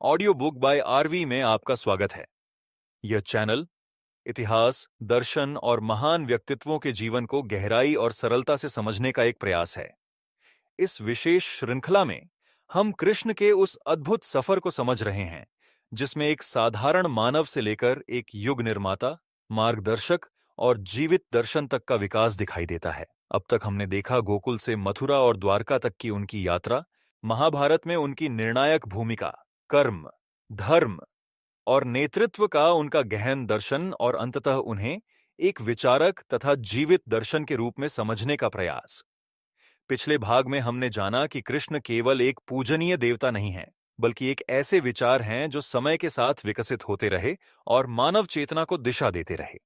Audio book by RV में आपका स्वागत है। यह चैनल इतिहास, दर्शन और महान व्यक्तित्वों के जीवन को गहराई और सरलता से समझने का एक प्रयास है। इस विशेष श्रृंखला में हम कृष्ण के उस अद्भुत सफर को समझ रहे हैं, जिसमें एक साधारण मानव से लेकर एक युग निर्माता, मार्गदर्शक और जीवित दर्शन तक का विकास दिखाई देता है। अब तक हमने देखा गोकुल से मथुरा और द्वारका तक की उनकी यात्रा, महाभारत में उनकी निर्णायक भूमिका, कर्म, धर्म और नेतृत्व का उनका गहन दर्शन और अंततः उन्हें एक विचारक तथा जीवित दर्शन के रूप में समझने का प्रयास। पिछले भाग में हमने जाना कि कृष्ण केवल एक पूजनीय देवता नहीं है, बल्कि एक ऐसे विचार हैं जो समय के साथ विकसित होते रहे और मानव चेतना को दिशा देते रहे।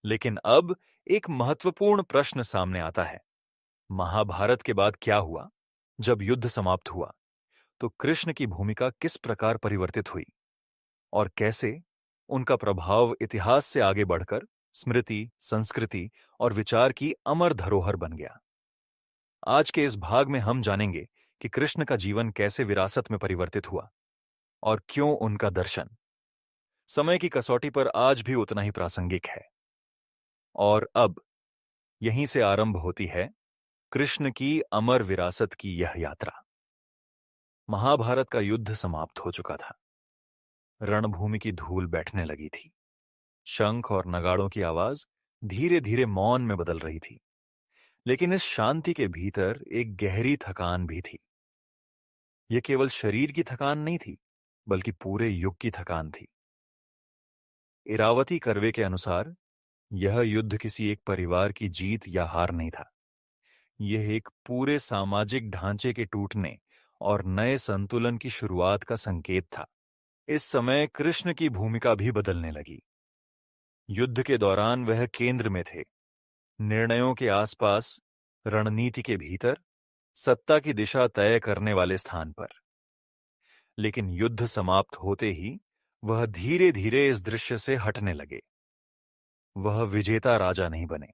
लेकिन अब एक महत्वपूर्ण प्रश्न सामने आता है। महाभारत के बाद क्या हुआ? जब युद्ध समाप्त हुआ तो कृष्ण की भूमिका किस प्रकार परिवर्तित हुई और कैसे उनका प्रभाव इतिहास से आगे बढ़कर स्मृति, संस्कृति और विचार की अमर धरोहर बन गया। आज के इस भाग में हम जानेंगे कि कृष्ण का जीवन कैसे विरासत में परिवर्तित हुआ और क्यों उनका दर्शन समय की कसौटी पर आज भी उतना ही प्रासंगिक है। और अब यहीं से आरंभ होती है कृष्ण की अमर विरासत की यह यात्रा। महाभारत का युद्ध समाप्त हो चुका था। रणभूमि की धूल बैठने लगी थी। शंख और नगाड़ों की आवाज धीरे धीरे मौन में बदल रही थी, लेकिन इस शांति के भीतर एक गहरी थकान भी थी। यह केवल शरीर की थकान नहीं थी, बल्कि पूरे युग की थकान थी। इरावती कर्वे के अनुसार यह युद्ध किसी एक परिवार की जीत या हार नहीं था। यह एक पूरे सामाजिक ढांचे के टूटने और नए संतुलन की शुरुआत का संकेत था। इस समय कृष्ण की भूमिका भी बदलने लगी। युद्ध के दौरान वह केंद्र में थे, निर्णयों के आसपास, रणनीति के भीतर, सत्ता की दिशा तय करने वाले स्थान पर। लेकिन युद्ध समाप्त होते ही वह धीरे धीरे इस दृश्य से हटने लगे। वह विजेता राजा नहीं बने।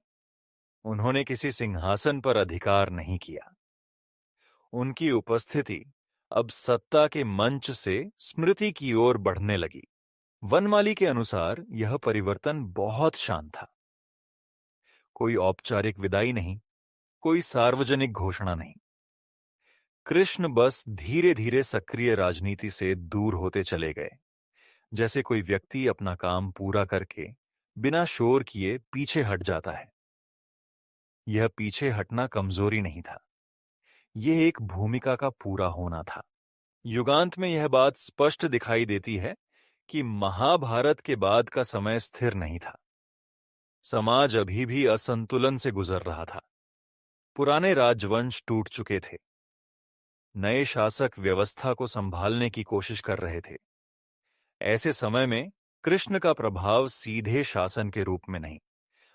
उन्होंने किसी सिंहासन पर अधिकार नहीं किया। उनकी उपस्थिति अब सत्ता के मंच से स्मृति की ओर बढ़ने लगी। वनमाली के अनुसार यह परिवर्तन बहुत शांत था। कोई औपचारिक विदाई नहीं, कोई सार्वजनिक घोषणा नहीं। कृष्ण बस धीरे धीरे सक्रिय राजनीति से दूर होते चले गए, जैसे कोई व्यक्ति अपना काम पूरा करके बिना शोर किए पीछे हट जाता है। यह पीछे हटना कमजोरी नहीं था, यह एक भूमिका का पूरा होना था। युगांत में यह बात स्पष्ट दिखाई देती है कि महाभारत के बाद का समय स्थिर नहीं था। समाज अभी भी असंतुलन से गुजर रहा था। पुराने राजवंश टूट चुके थे। नए शासक व्यवस्था को संभालने की कोशिश कर रहे थे। ऐसे समय में कृष्ण का प्रभाव सीधे शासन के रूप में नहीं,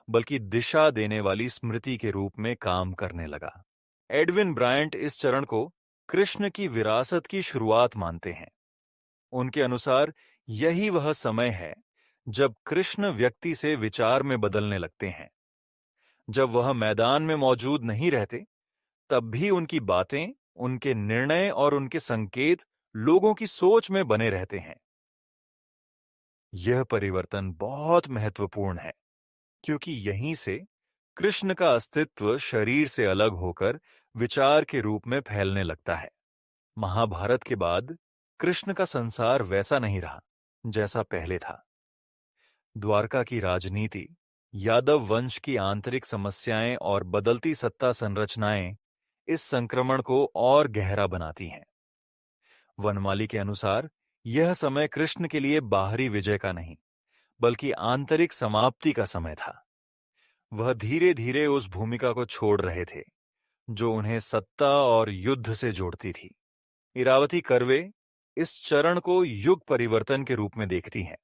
बल्कि दिशा देने वाली स्मृति के रूप में काम करने लगा। एडविन ब्रायंट इस चरण को कृष्ण की विरासत की शुरुआत मानते हैं। उनके अनुसार यही वह समय है जब कृष्ण व्यक्ति से विचार में बदलने लगते हैं। जब वह मैदान में मौजूद नहीं रहते, तब भी उनकी बातें, उनके निर्णय और उनके संकेत लोगों की सोच में बने रहते हैं। यह परिवर्तन बहुत महत्वपूर्ण है, क्योंकि यहीं से कृष्ण का अस्तित्व शरीर से अलग होकर विचार के रूप में फैलने लगता है। महाभारत के बाद कृष्ण का संसार वैसा नहीं रहा जैसा पहले था। द्वारका की राजनीति, यादव वंश की आंतरिक समस्याएं और बदलती सत्ता संरचनाएं इस संक्रमण को और गहरा बनाती हैं। वनमाली के अनुसार यह समय कृष्ण के लिए बाहरी विजय का नहीं, बल्कि आंतरिक समाप्ति का समय था। वह धीरे धीरे उस भूमिका को छोड़ रहे थे जो उन्हें सत्ता और युद्ध से जोड़ती थी। इरावती कर्वे इस चरण को युग परिवर्तन के रूप में देखती हैं।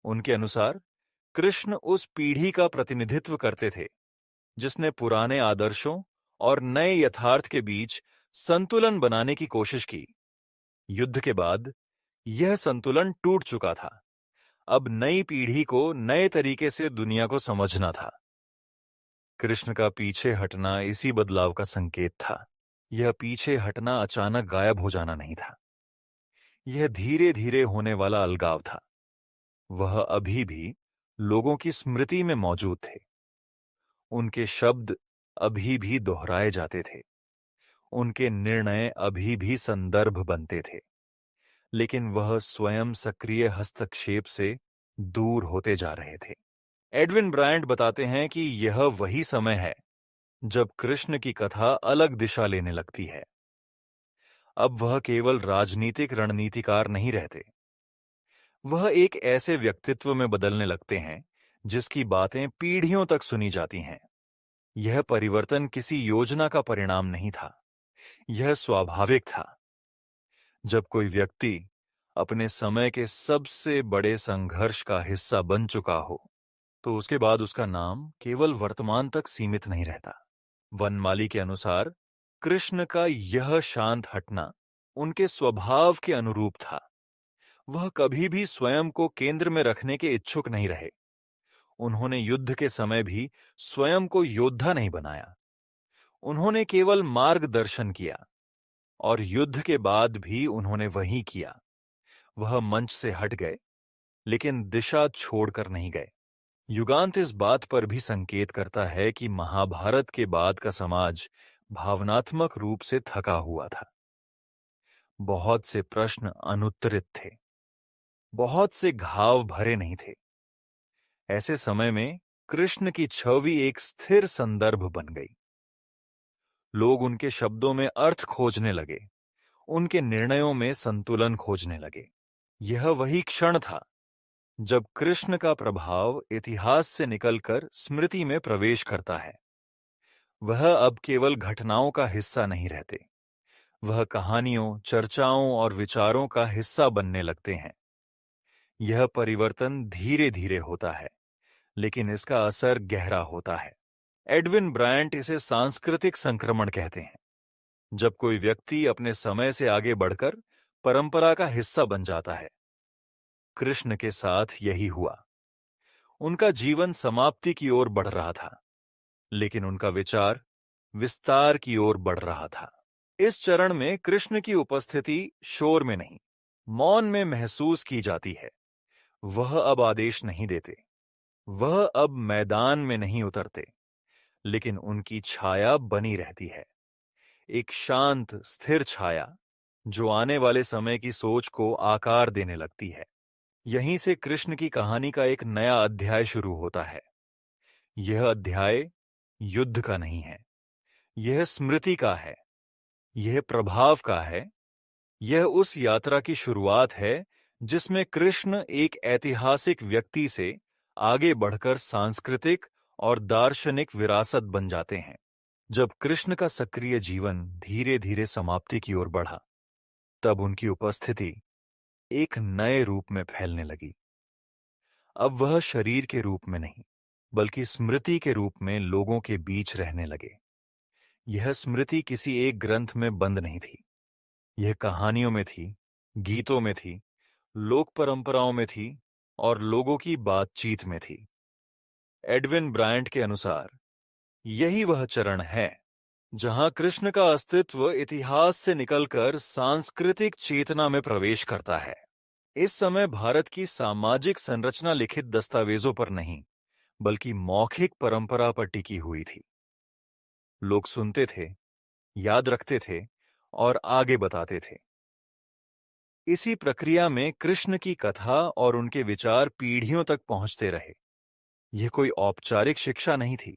उनके अनुसार कृष्ण उस पीढ़ी का प्रतिनिधित्व करते थे जिसने पुराने आदर्शों और नए यथार्थ के बीच संतुलन बनाने की कोशिश की। युद्ध के बाद यह संतुलन टूट चुका था। अब नई पीढ़ी को नए तरीके से दुनिया को समझना था। कृष्ण का पीछे हटना इसी बदलाव का संकेत था। यह पीछे हटना अचानक गायब हो जाना नहीं था। यह धीरे धीरे होने वाला अलगाव था। वह अभी भी लोगों की स्मृति में मौजूद थे। उनके शब्द अभी भी दोहराए जाते थे। उनके निर्णय अभी भी संदर्भ बनते थे। लेकिन वह स्वयं सक्रिय हस्तक्षेप से दूर होते जा रहे थे। एडविन ब्रायंट बताते हैं कि यह वही समय है जब कृष्ण की कथा अलग दिशा लेने लगती है। अब वह केवल राजनीतिक रणनीतिकार नहीं रहते। वह एक ऐसे व्यक्तित्व में बदलने लगते हैं जिसकी बातें पीढ़ियों तक सुनी जाती हैं। यह परिवर्तन किसी योजना का परिणाम नहीं था, यह स्वाभाविक था। जब कोई व्यक्ति अपने समय के सबसे बड़े संघर्ष का हिस्सा बन चुका हो, तो उसके बाद उसका नाम केवल वर्तमान तक सीमित नहीं रहता। वनमाली के अनुसार कृष्ण का यह शांत हटना उनके स्वभाव के अनुरूप था। वह कभी भी स्वयं को केंद्र में रखने के इच्छुक नहीं रहे। उन्होंने युद्ध के समय भी स्वयं को योद्धा नहीं बनाया। उन्होंने केवल मार्गदर्शन किया, और युद्ध के बाद भी उन्होंने वही किया। वह मंच से हट गए, लेकिन दिशा छोड़कर नहीं गए। युगांत इस बात पर भी संकेत करता है कि महाभारत के बाद का समाज भावनात्मक रूप से थका हुआ था। बहुत से प्रश्न अनुत्तरित थे, बहुत से घाव भरे नहीं थे। ऐसे समय में कृष्ण की छवि एक स्थिर संदर्भ बन गई। लोग उनके शब्दों में अर्थ खोजने लगे, उनके निर्णयों में संतुलन खोजने लगे। यह वही क्षण था जब कृष्ण का प्रभाव इतिहास से निकलकर स्मृति में प्रवेश करता है। वह अब केवल घटनाओं का हिस्सा नहीं रहते, वह कहानियों, चर्चाओं और विचारों का हिस्सा बनने लगते हैं। यह परिवर्तन धीरे धीरे होता है, लेकिन इसका असर गहरा होता है। एडविन ब्रायंट इसे सांस्कृतिक संक्रमण कहते हैं। जब कोई व्यक्ति अपने समय से आगे बढ़कर परंपरा का हिस्सा बन जाता है। कृष्ण के साथ यही हुआ। उनका जीवन समाप्ति की ओर बढ़ रहा था, लेकिन उनका विचार विस्तार की ओर बढ़ रहा था। इस चरण में कृष्ण की उपस्थिति शोर में नहीं, मौन में महसूस की जाती है। वह अब आदेश नहीं देते, वह अब मैदान में नहीं उतरते, लेकिन उनकी छाया बनी रहती है। एक शांत, स्थिर छाया जो आने वाले समय की सोच को आकार देने लगती है। यहीं से कृष्ण की कहानी का एक नया अध्याय शुरू होता है। यह अध्याय युद्ध का नहीं है, यह स्मृति का है, यह प्रभाव का है। यह उस यात्रा की शुरुआत है जिसमें कृष्ण एक ऐतिहासिक व्यक्ति से आगे बढ़कर सांस्कृतिक और दार्शनिक विरासत बन जाते हैं। जब कृष्ण का सक्रिय जीवन धीरे धीरे समाप्ति की ओर बढ़ा, तब उनकी उपस्थिति एक नए रूप में फैलने लगी। अब वह शरीर के रूप में नहीं, बल्कि स्मृति के रूप में लोगों के बीच रहने लगे। यह स्मृति किसी एक ग्रंथ में बंद नहीं थी, यह कहानियों में थी, गीतों में थी, लोक परंपराओं में थी और लोगों की बातचीत में थी। एडविन ब्रायंट के अनुसार यही वह चरण है जहां कृष्ण का अस्तित्व इतिहास से निकलकर सांस्कृतिक चेतना में प्रवेश करता है। इस समय भारत की सामाजिक संरचना लिखित दस्तावेजों पर नहीं, बल्कि मौखिक परंपरा पर टिकी हुई थी। लोग सुनते थे, याद रखते थे और आगे बताते थे। इसी प्रक्रिया में कृष्ण की कथा और उनके विचार पीढ़ियों तक पहुंचते रहे। यह कोई औपचारिक शिक्षा नहीं थी,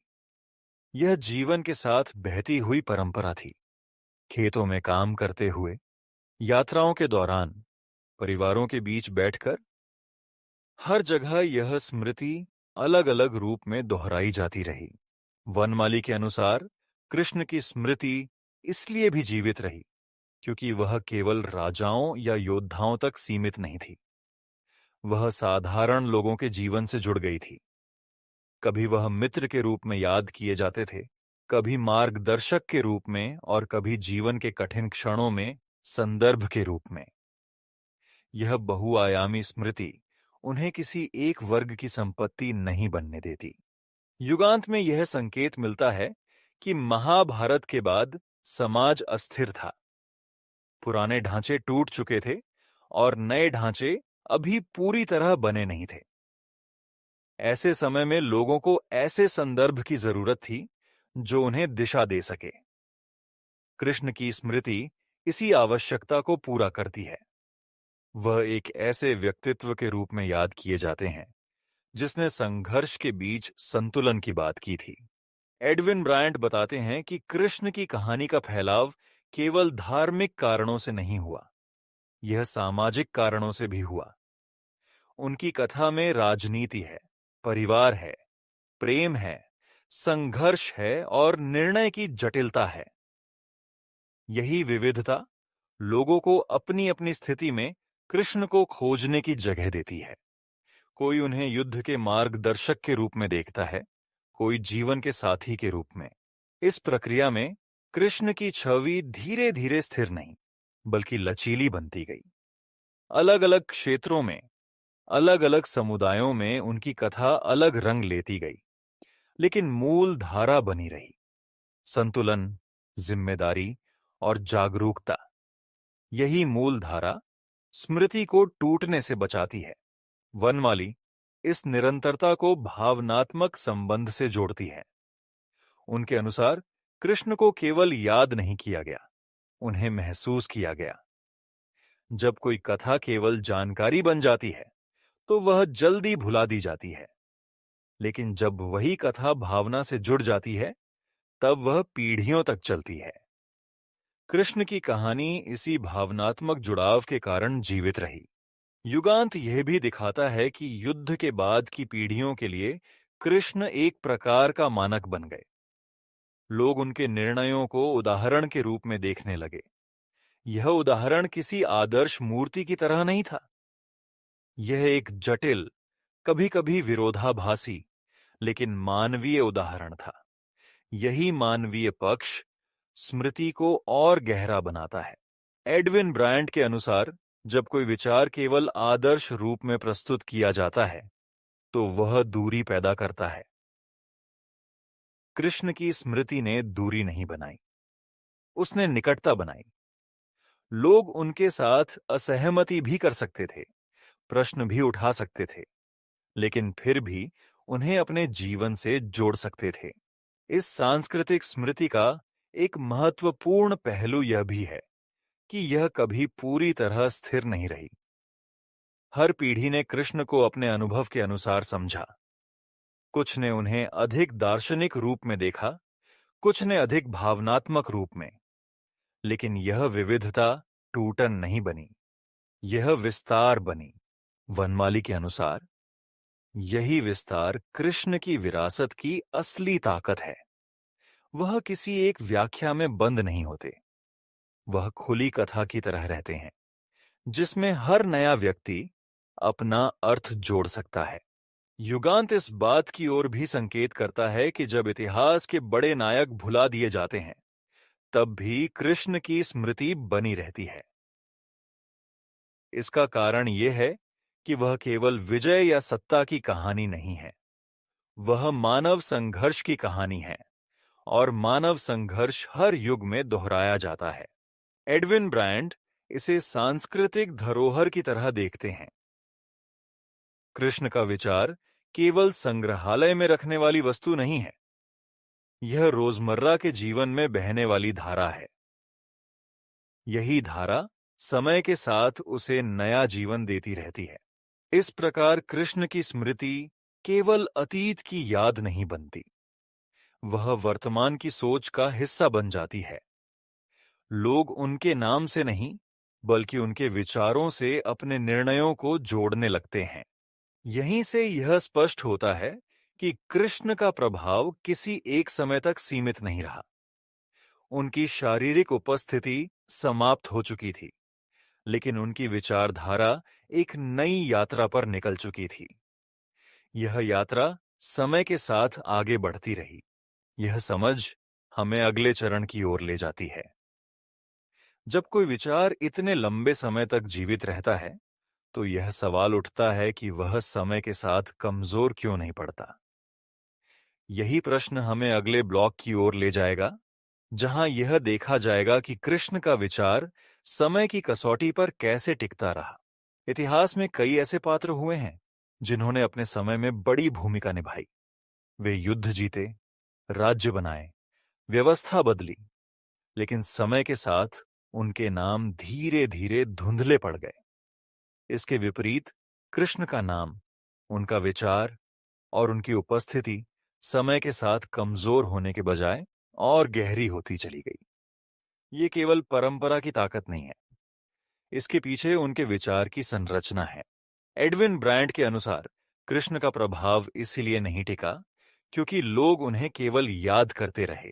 यह जीवन के साथ बहती हुई परंपरा थी। खेतों में काम करते हुए, यात्राओं के दौरान, परिवारों के बीच बैठकर, हर जगह यह स्मृति अलग अलग रूप में दोहराई जाती रही। वनमाली के अनुसार कृष्ण की स्मृति इसलिए भी जीवित रही क्योंकि वह केवल राजाओं या योद्धाओं तक सीमित नहीं थी। वह साधारण लोगों के जीवन से जुड़ गई थी। कभी वह मित्र के रूप में याद किए जाते थे, कभी मार्गदर्शक के रूप में और कभी जीवन के कठिन क्षणों में संदर्भ के रूप में। यह बहुआयामी स्मृति उन्हें किसी एक वर्ग की संपत्ति नहीं बनने देती। युगांत में यह संकेत मिलता है कि महाभारत के बाद समाज अस्थिर था। पुराने ढांचे टूट चुके थे और नए ढांचे अभी पूरी तरह बने नहीं थे। ऐसे समय में लोगों को ऐसे संदर्भ की जरूरत थी जो उन्हें दिशा दे सके। कृष्ण की स्मृति इसी आवश्यकता को पूरा करती है। वह एक ऐसे व्यक्तित्व के रूप में याद किए जाते हैं जिसने संघर्ष के बीच संतुलन की बात की थी। एडविन ब्रायंट बताते हैं कि कृष्ण की कहानी का फैलाव केवल धार्मिक कारणों से नहीं हुआ, यह सामाजिक कारणों से भी हुआ। उनकी कथा में राजनीति है, परिवार है, प्रेम है, संघर्ष है और निर्णय की जटिलता है। यही विविधता लोगों को अपनी अपनी स्थिति में कृष्ण को खोजने की जगह देती है। कोई उन्हें युद्ध के मार्गदर्शक के रूप में देखता है, कोई जीवन के साथी के रूप में। इस प्रक्रिया में कृष्ण की छवि धीरे धीरे स्थिर नहीं, बल्कि लचीली बनती गई। अलग अलग क्षेत्रों में, अलग अलग समुदायों में उनकी कथा अलग रंग लेती गई, लेकिन मूल धारा बनी रही। संतुलन, जिम्मेदारी और जागरूकता, यही मूल धारा स्मृति को टूटने से बचाती है। वनमाली इस निरंतरता को भावनात्मक संबंध से जोड़ती है। उनके अनुसार कृष्ण को केवल याद नहीं किया गया, उन्हें महसूस किया गया। जब कोई कथा केवल जानकारी बन जाती है तो वह जल्दी भुला दी जाती है, लेकिन जब वही कथा भावना से जुड़ जाती है तब वह पीढ़ियों तक चलती है। कृष्ण की कहानी इसी भावनात्मक जुड़ाव के कारण जीवित रही। युगांत यह भी दिखाता है कि युद्ध के बाद की पीढ़ियों के लिए कृष्ण एक प्रकार का मानक बन गए। लोग उनके निर्णयों को उदाहरण के रूप में देखने लगे। यह उदाहरण किसी आदर्श मूर्ति की तरह नहीं था। यह एक जटिल, कभी-कभी विरोधाभासी, लेकिन मानवीय उदाहरण था। यही मानवीय पक्ष स्मृति को और गहरा बनाता है। एडविन ब्रायंट के अनुसार जब कोई विचार केवल आदर्श रूप में प्रस्तुत किया जाता है तो वह दूरी पैदा करता है। कृष्ण की स्मृति ने दूरी नहीं बनाई, उसने निकटता बनाई। लोग उनके साथ असहमति भी कर सकते थे, प्रश्न भी उठा सकते थे, लेकिन फिर भी उन्हें अपने जीवन से जोड़ सकते थे। इस सांस्कृतिक स्मृति का एक महत्वपूर्ण पहलू यह भी है कि यह कभी पूरी तरह स्थिर नहीं रही। हर पीढ़ी ने कृष्ण को अपने अनुभव के अनुसार समझा। कुछ ने उन्हें अधिक दार्शनिक रूप में देखा, कुछ ने अधिक भावनात्मक रूप में। लेकिन यह विविधता टूटन नहीं बनी, यह विस्तार बनी। वनमाली के अनुसार यही विस्तार कृष्ण की विरासत की असली ताकत है। वह किसी एक व्याख्या में बंद नहीं होते, वह खुली कथा की तरह रहते हैं जिसमें हर नया व्यक्ति अपना अर्थ जोड़ सकता है। युगांत इस बात की ओर भी संकेत करता है कि जब इतिहास के बड़े नायक भुला दिए जाते हैं तब भी कृष्ण की स्मृति बनी रहती है। इसका कारण यह है कि वह केवल विजय या सत्ता की कहानी नहीं है, वह मानव संघर्ष की कहानी है, और मानव संघर्ष हर युग में दोहराया जाता है। एडविन ब्रायंट इसे सांस्कृतिक धरोहर की तरह देखते हैं। कृष्ण का विचार केवल संग्रहालय में रखने वाली वस्तु नहीं है, यह रोजमर्रा के जीवन में बहने वाली धारा है। यही धारा समय के साथ उसे नया जीवन देती रहती है। इस प्रकार कृष्ण की स्मृति केवल अतीत की याद नहीं बनती, वह वर्तमान की सोच का हिस्सा बन जाती है। लोग उनके नाम से नहीं, बल्कि उनके विचारों से अपने निर्णयों को जोड़ने लगते हैं। यहीं से यह स्पष्ट होता है कि कृष्ण का प्रभाव किसी एक समय तक सीमित नहीं रहा। उनकी शारीरिक उपस्थिति समाप्त हो चुकी थी, लेकिन उनकी विचारधारा एक नई यात्रा पर निकल चुकी थी। यह यात्रा समय के साथ आगे बढ़ती रही। यह समझ हमें अगले चरण की ओर ले जाती है। जब कोई विचार इतने लंबे समय तक जीवित रहता है तो यह सवाल उठता है कि वह समय के साथ कमजोर क्यों नहीं पड़ता। यही प्रश्न हमें अगले ब्लॉक की ओर ले जाएगा, जहां यह देखा जाएगा कि कृष्ण का विचार समय की कसौटी पर कैसे टिकता रहा। इतिहास में कई ऐसे पात्र हुए हैं जिन्होंने अपने समय में बड़ी भूमिका निभाई। वे युद्ध जीते, राज्य बनाए, व्यवस्था बदली, लेकिन समय के साथ उनके नाम धीरे धीरे धुंधले पड़ गए। इसके विपरीत कृष्ण का नाम, उनका विचार और उनकी उपस्थिति समय के साथ कमजोर होने के बजाय और गहरी होती चली गई। ये केवल परंपरा की ताकत नहीं है, इसके पीछे उनके विचार की संरचना है। एडविन ब्रायंट के अनुसार कृष्ण का प्रभाव इसीलिए नहीं टिका क्योंकि लोग उन्हें केवल याद करते रहे।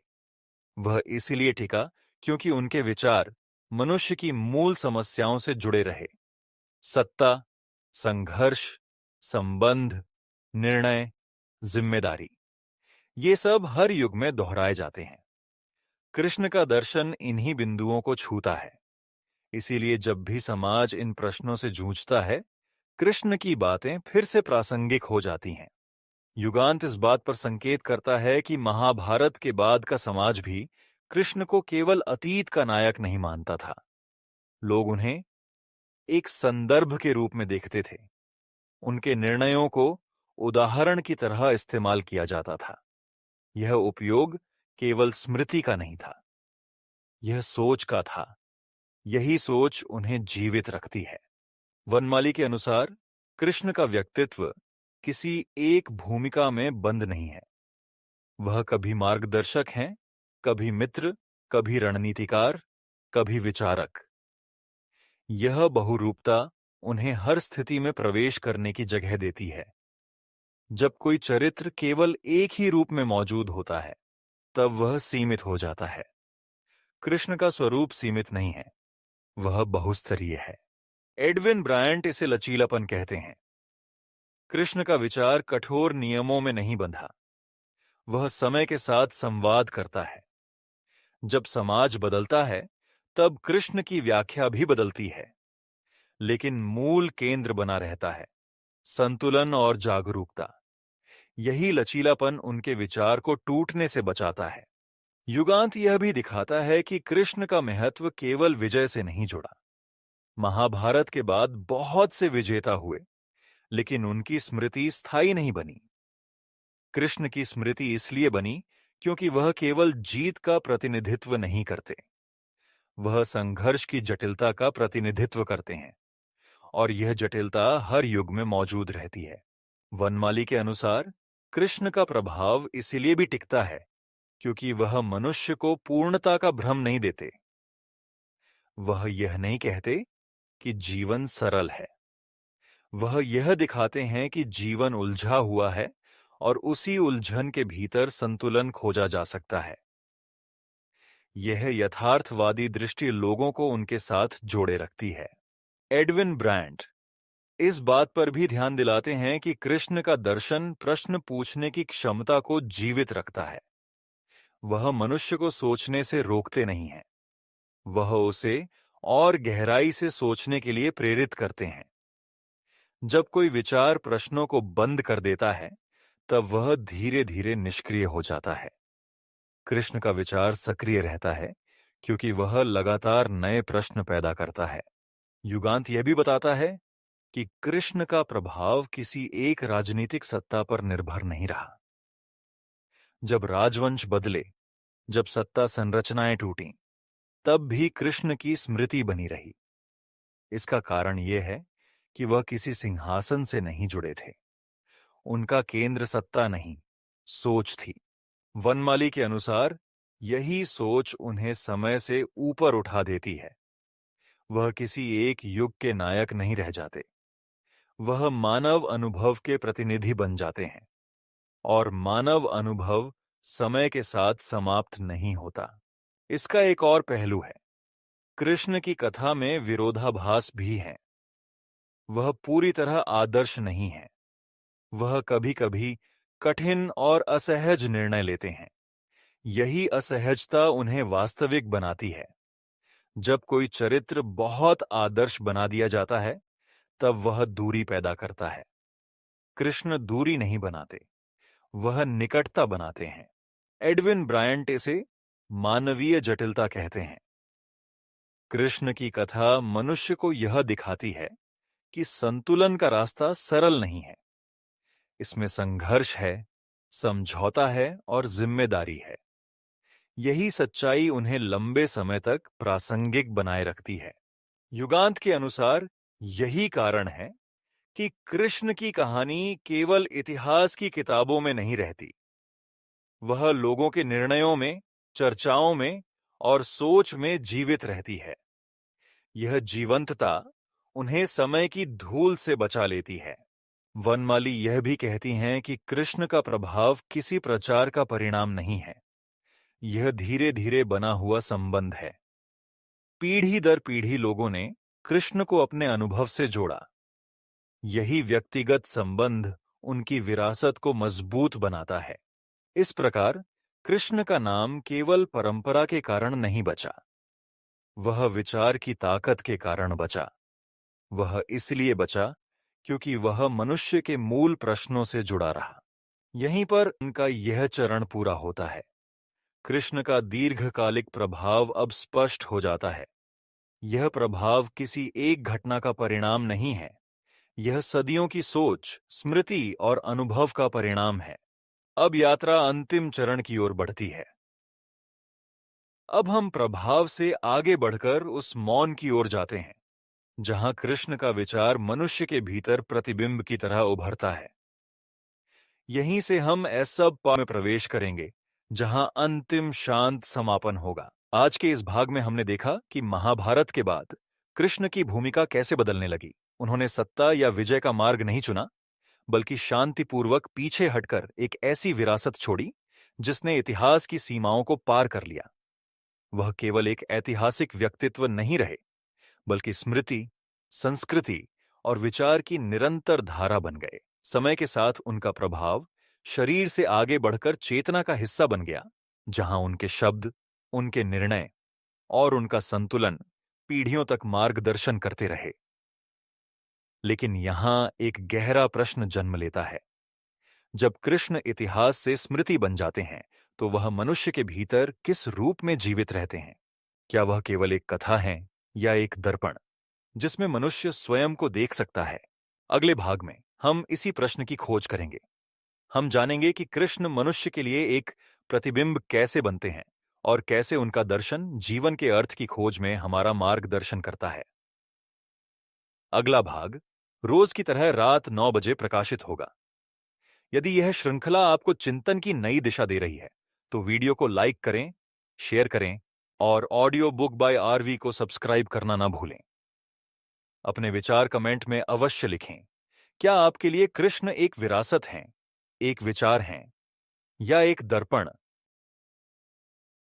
वह इसीलिए टिका क्योंकि उनके विचार मनुष्य की मूल समस्याओं से जुड़े रहे। सत्ता, संघर्ष, संबंध, निर्णय, जिम्मेदारी, ये सब हर युग में दोहराए जाते हैं। कृष्ण का दर्शन इन्हीं बिंदुओं को छूता है। इसीलिए जब भी समाज इन प्रश्नों से जूझता है, कृष्ण की बातें फिर से प्रासंगिक हो जाती हैं। युगांत इस बात पर संकेत करता है कि महाभारत के बाद का समाज भी कृष्ण को केवल अतीत का नायक नहीं मानता था। लोग उन्हें एक संदर्भ के रूप में देखते थे। उनके निर्णयों को उदाहरण की तरह इस्तेमाल किया जाता था। यह उपयोग केवल स्मृति का नहीं था, यह सोच का था। यही सोच उन्हें जीवित रखती है। वनमाली के अनुसार कृष्ण का व्यक्तित्व किसी एक भूमिका में बंद नहीं है। वह कभी मार्गदर्शक हैं, कभी मित्र, कभी रणनीतिकार, कभी विचारक। यह बहुरूपता उन्हें हर स्थिति में प्रवेश करने की जगह देती है। जब कोई चरित्र केवल एक ही रूप में मौजूद होता है, तब वह सीमित हो जाता है। कृष्ण का स्वरूप सीमित नहीं है, वह बहुस्तरीय है। एडविन ब्रायंट इसे लचीलापन कहते हैं। कृष्ण का विचार कठोर नियमों में नहीं बंधा, वह समय के साथ संवाद करता है। जब समाज बदलता है, तब कृष्ण की व्याख्या भी बदलती है, लेकिन मूल केंद्र बना रहता है, संतुलन और जागरूकता। यही लचीलापन उनके विचार को टूटने से बचाता है। युगांत यह भी दिखाता है कि कृष्ण का महत्व केवल विजय से नहीं जुड़ा। महाभारत के बाद बहुत से विजेता हुए, लेकिन उनकी स्मृति स्थायी नहीं बनी। कृष्ण की स्मृति इसलिए बनी क्योंकि वह केवल जीत का प्रतिनिधित्व नहीं करते, वह संघर्ष की जटिलता का प्रतिनिधित्व करते हैं, और यह जटिलता हर युग में मौजूद रहती है। वनमाली के अनुसार कृष्ण का प्रभाव इसलिए भी टिकता है क्योंकि वह मनुष्य को पूर्णता का भ्रम नहीं देते। वह यह नहीं कहते कि जीवन सरल है, वह यह दिखाते हैं कि जीवन उलझा हुआ है और उसी उलझन के भीतर संतुलन खोजा जा सकता है। यह यथार्थवादी दृष्टि लोगों को उनके साथ जोड़े रखती है। एडविन ब्रायंट इस बात पर भी ध्यान दिलाते हैं कि कृष्ण का दर्शन प्रश्न पूछने की क्षमता को जीवित रखता है। वह मनुष्य को सोचने से रोकते नहीं हैं, वह उसे और गहराई से सोचने के लिए प्रेरित करते हैं। जब कोई विचार प्रश्नों को बंद कर देता है, तब वह धीरे धीरे निष्क्रिय हो जाता है। कृष्ण का विचार सक्रिय रहता है क्योंकि वह लगातार नए प्रश्न पैदा करता है। युगांत यह भी बताता है कि कृष्ण का प्रभाव किसी एक राजनीतिक सत्ता पर निर्भर नहीं रहा। जब राजवंश बदले, जब सत्ता संरचनाएं टूटीं, तब भी कृष्ण की स्मृति बनी रही। इसका कारण यह है कि वह किसी सिंहासन से नहीं जुड़े थे। उनका केंद्र सत्ता नहीं, सोच थी। वनमाली के अनुसार यही सोच उन्हें समय से ऊपर उठा देती है। वह किसी एक युग के नायक नहीं रह जाते, वह मानव अनुभव के प्रतिनिधि बन जाते हैं, और मानव अनुभव समय के साथ समाप्त नहीं होता। इसका एक और पहलू है, कृष्ण की कथा में विरोधाभास भी है। वह पूरी तरह आदर्श नहीं है, वह कभी-कभी कठिन और असहज निर्णय लेते हैं। यही असहजता उन्हें वास्तविक बनाती है। जब कोई चरित्र बहुत आदर्श बना दिया जाता है, तब वह दूरी पैदा करता है। कृष्ण दूरी नहीं बनाते, वह निकटता बनाते हैं। एडविन ब्रायंट इसे मानवीय जटिलता कहते हैं। कृष्ण की कथा मनुष्य को यह दिखाती है कि संतुलन का रास्ता सरल नहीं है। इसमें संघर्ष है, समझौता है और जिम्मेदारी है। यही सच्चाई उन्हें लंबे समय तक प्रासंगिक बनाए रखती है। युगांत के अनुसार यही कारण है कि कृष्ण की कहानी केवल इतिहास की किताबों में नहीं रहती। वह लोगों के निर्णयों में, चर्चाओं में और सोच में जीवित रहती है। यह जीवंतता उन्हें समय की धूल से बचा लेती है। वनमाली यह भी कहती हैं कि कृष्ण का प्रभाव किसी प्रचार का परिणाम नहीं है। यह धीरे धीरे बना हुआ संबंध है। पीढ़ी दर पीढ़ी लोगों ने कृष्ण को अपने अनुभव से जोड़ा। यही व्यक्तिगत संबंध उनकी विरासत को मजबूत बनाता है। इस प्रकार कृष्ण का नाम केवल परंपरा के कारण नहीं बचा, वह विचार की ताकत के कारण बचा। वह इसलिए बचा क्योंकि वह मनुष्य के मूल प्रश्नों से जुड़ा रहा। यहीं पर उनका यह चरण पूरा होता है। कृष्ण का दीर्घकालिक प्रभाव अब स्पष्ट हो जाता है। यह प्रभाव किसी एक घटना का परिणाम नहीं है। यह सदियों की सोच, स्मृति और अनुभव का परिणाम है। अब यात्रा अंतिम चरण की ओर बढ़ती है। अब हम प्रभाव से आगे बढ़कर उस मौन की ओर जाते हैं, जहां कृष्ण का विचार मनुष्य के भीतर प्रतिबिंब की तरह उभरता है। यहीं से हम ऐसा पाठ में प्रवेश करेंगे जहां अंतिम शांत समापन होगा। आज के इस भाग में हमने देखा कि महाभारत के बाद कृष्ण की भूमिका कैसे बदलने लगी। उन्होंने सत्ता या विजय का मार्ग नहीं चुना, बल्कि शांतिपूर्वक पीछे हटकर एक ऐसी विरासत छोड़ी जिसने इतिहास की सीमाओं को पार कर लिया। वह केवल एक ऐतिहासिक व्यक्तित्व नहीं रहे, बल्कि स्मृति, संस्कृति और विचार की निरंतर धारा बन गए। समय के साथ उनका प्रभाव शरीर से आगे बढ़कर चेतना का हिस्सा बन गया, जहां उनके शब्द, उनके निर्णय और उनका संतुलन पीढ़ियों तक मार्गदर्शन करते रहे। लेकिन यहां एक गहरा प्रश्न जन्म लेता है। जब कृष्ण इतिहास से स्मृति बन जाते हैं, तो वह मनुष्य के भीतर किस रूप में जीवित रहते हैं? क्या वह केवल एक कथा है या एक दर्पण जिसमें मनुष्य स्वयं को देख सकता है? अगले भाग में हम इसी प्रश्न की खोज करेंगे। हम जानेंगे कि कृष्ण मनुष्य के लिए एक प्रतिबिंब कैसे बनते हैं और कैसे उनका दर्शन जीवन के अर्थ की खोज में हमारा मार्गदर्शन करता है। अगला भाग रोज की तरह रात 9 बजे प्रकाशित होगा। यदि यह श्रृंखला आपको चिंतन की नई दिशा दे रही है, तो वीडियो को लाइक करें, शेयर करें और ऑडियो बुक बाय आरवी को सब्सक्राइब करना ना भूलें। अपने विचार कमेंट में अवश्य लिखें। क्या आपके लिए कृष्ण एक विरासत हैं, एक विचार हैं या एक दर्पण